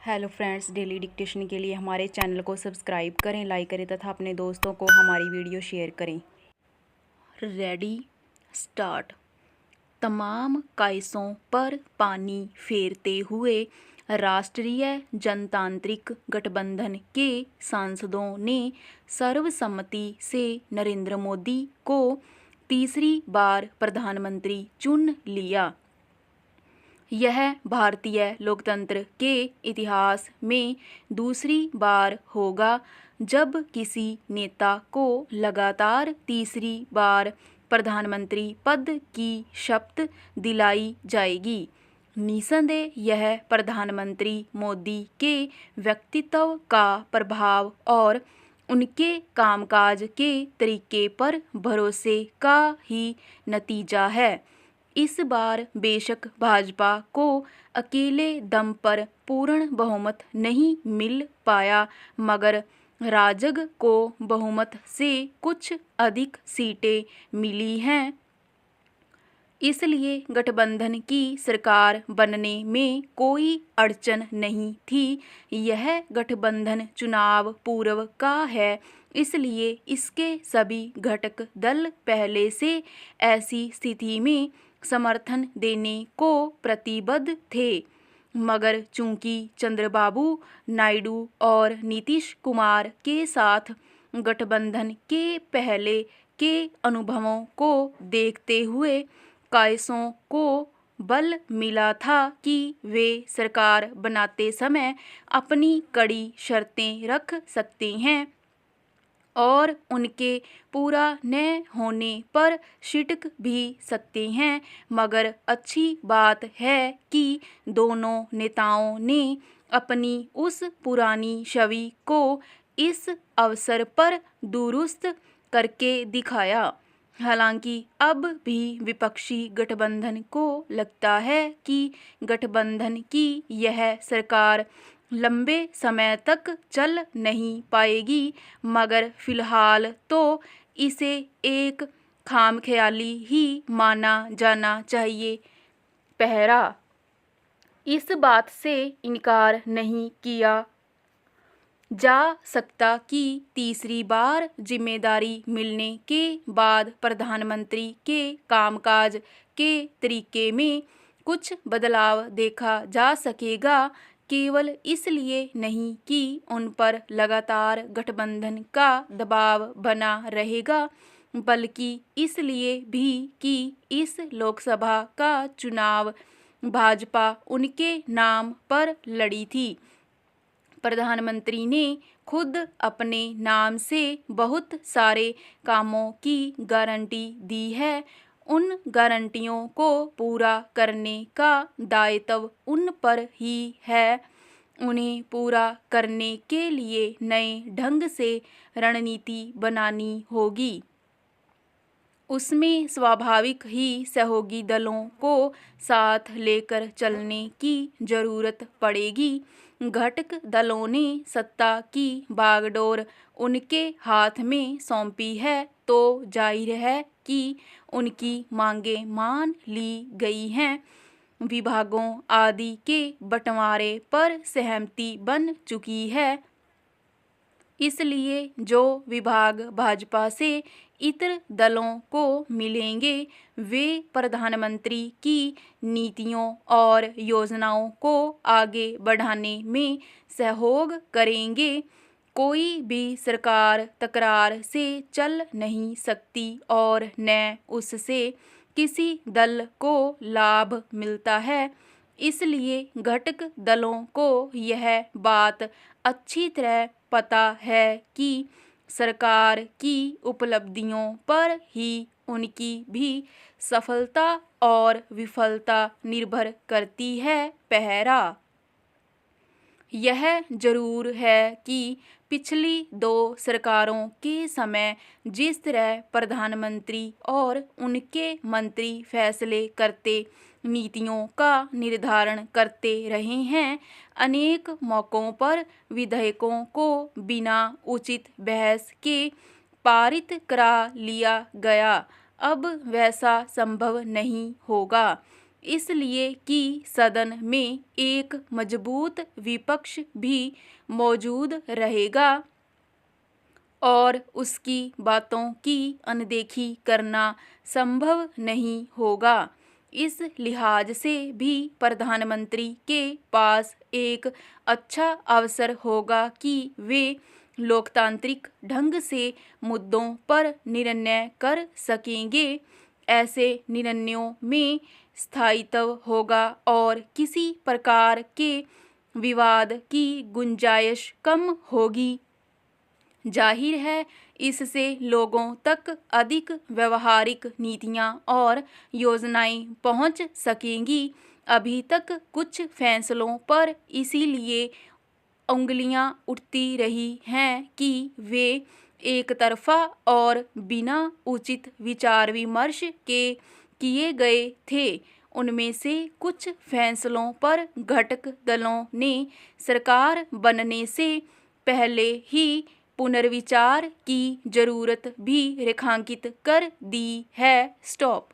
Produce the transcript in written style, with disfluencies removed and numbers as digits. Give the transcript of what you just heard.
Hello friends, daily dictation के लिए हमारे चैनल को सब्सक्राइब करें, लाइक करें तथा अपने दोस्तों को हमारी वीडियो शेयर करें। Ready start. तमाम कायसों पर पानी फेरते हुए राष्ट्रीय जनतांत्रिक गठबंधन के सांसदों ने सर्वसम्मति से नरेंद्र मोदी को तीसरी बार प्रधानमंत्री चुन लिया। यह भारतीय लोकतंत्र के इतिहास में दूसरी बार होगा जब किसी नेता को लगातार तीसरी बार प्रधानमंत्री पद की शपथ दिलाई जाएगी। निसंदेह यह प्रधानमंत्री मोदी के व्यक्तित्व का प्रभाव और उनके कामकाज के तरीके पर भरोसे का ही नतीजा है। इस बार बेशक भाजपा को अकेले दम पर पूर्ण बहुमत नहीं मिल पाया, मगर राजग को बहुमत से कुछ अधिक सीटें मिली हैं। इसलिए गठबंधन की सरकार बनने में कोई अड़चन नहीं थी। यह गठबंधन चुनाव पूर्व का है, इसलिए इसके सभी घटक दल पहले से ऐसी स्थिति में समर्थन देने को प्रतिबद्ध थे। मगर चूंकि चंद्रबाबू नायडू और नीतीश कुमार के साथ गठबंधन के पहले के अनुभवों को देखते हुए कायसों को बल मिला था कि वे सरकार बनाते समय अपनी कड़ी शर्तें रख सकते हैं और उनके पूरा न होने पर छिटक भी सकते हैं। मगर अच्छी बात है कि दोनों नेताओं ने अपनी उस पुरानी छवि को इस अवसर पर दुरुस्त करके दिखाया। हालांकि अब भी विपक्षी गठबंधन को लगता है कि गठबंधन की यह सरकार लंबे समय तक चल नहीं पाएगी, मगर फिलहाल तो इसे एक खामख्याली ही माना जाना चाहिए। पहरा इस बात से इनकार नहीं किया जा सकता कि तीसरी बार जिम्मेदारी मिलने के बाद प्रधानमंत्री के कामकाज के तरीके में कुछ बदलाव देखा जा सकेगा, केवल इसलिए नहीं कि उन पर लगातार गठबंधन का दबाव बना रहेगा, बल्कि इसलिए भी कि इस लोकसभा का चुनाव भाजपा उनके नाम पर लड़ी थी। प्रधानमंत्री ने खुद अपने नाम से बहुत सारे कामों की गारंटी दी है। उन गारंटियों को पूरा करने का दायित्व उन पर ही है। उन्हें पूरा करने के लिए नए ढंग से रणनीति बनानी होगी। उसमें स्वाभाविक ही सहयोगी दलों को साथ लेकर चलने की जरूरत पड़ेगी। घटक दलों ने सत्ता की बागडोर उनके हाथ में सौंपी है, तो जाहिर है कि उनकी मांगें मान ली गई हैं। विभागों आदि के बंटवारे पर सहमति बन चुकी है। इसलिए जो विभाग भाजपा से इतर दलों को मिलेंगे, वे प्रधानमंत्री की नीतियों और योजनाओं को आगे बढ़ाने में सहयोग करेंगे। कोई भी सरकार तकरार से चल नहीं सकती और न उससे किसी दल को लाभ मिलता है। इसलिए घटक दलों को यह बात अच्छी तरह पता है कि सरकार की उपलब्धियों पर ही उनकी भी सफलता और विफलता निर्भर करती है। पहरा यह जरूर है कि पिछली दो सरकारों के समय जिस तरह प्रधानमंत्री और उनके मंत्री फैसले करते, नीतियों का निर्धारण करते रहे हैं, अनेक मौकों पर विधेयकों को बिना उचित बहस के पारित करा लिया गया। अब वैसा संभव नहीं होगा। इसलिए कि सदन में एक मजबूत विपक्ष भी मौजूद रहेगा और उसकी बातों की अनदेखी करना संभव नहीं होगा। इस लिहाज से भी प्रधानमंत्री के पास एक अच्छा अवसर होगा कि वे लोकतांत्रिक ढंग से मुद्दों पर निर्णय कर सकेंगे। ऐसे निर्णयों में स्थायित्व होगा और किसी प्रकार के विवाद की गुंजाइश कम होगी। जाहिर है इससे लोगों तक अधिक व्यवहारिक नीतियां और योजनाएं पहुंच सकेंगी। अभी तक कुछ फैसलों पर इसीलिए उंगलियां उठती रही हैं कि वे एक तरफा और बिना उचित विचार विमर्श के किए गए थे। उनमें से कुछ फैसलों पर घटक दलों ने सरकार बनने से पहले ही पुनर्विचार की जरूरत भी रेखांकित कर दी है। स्टॉप।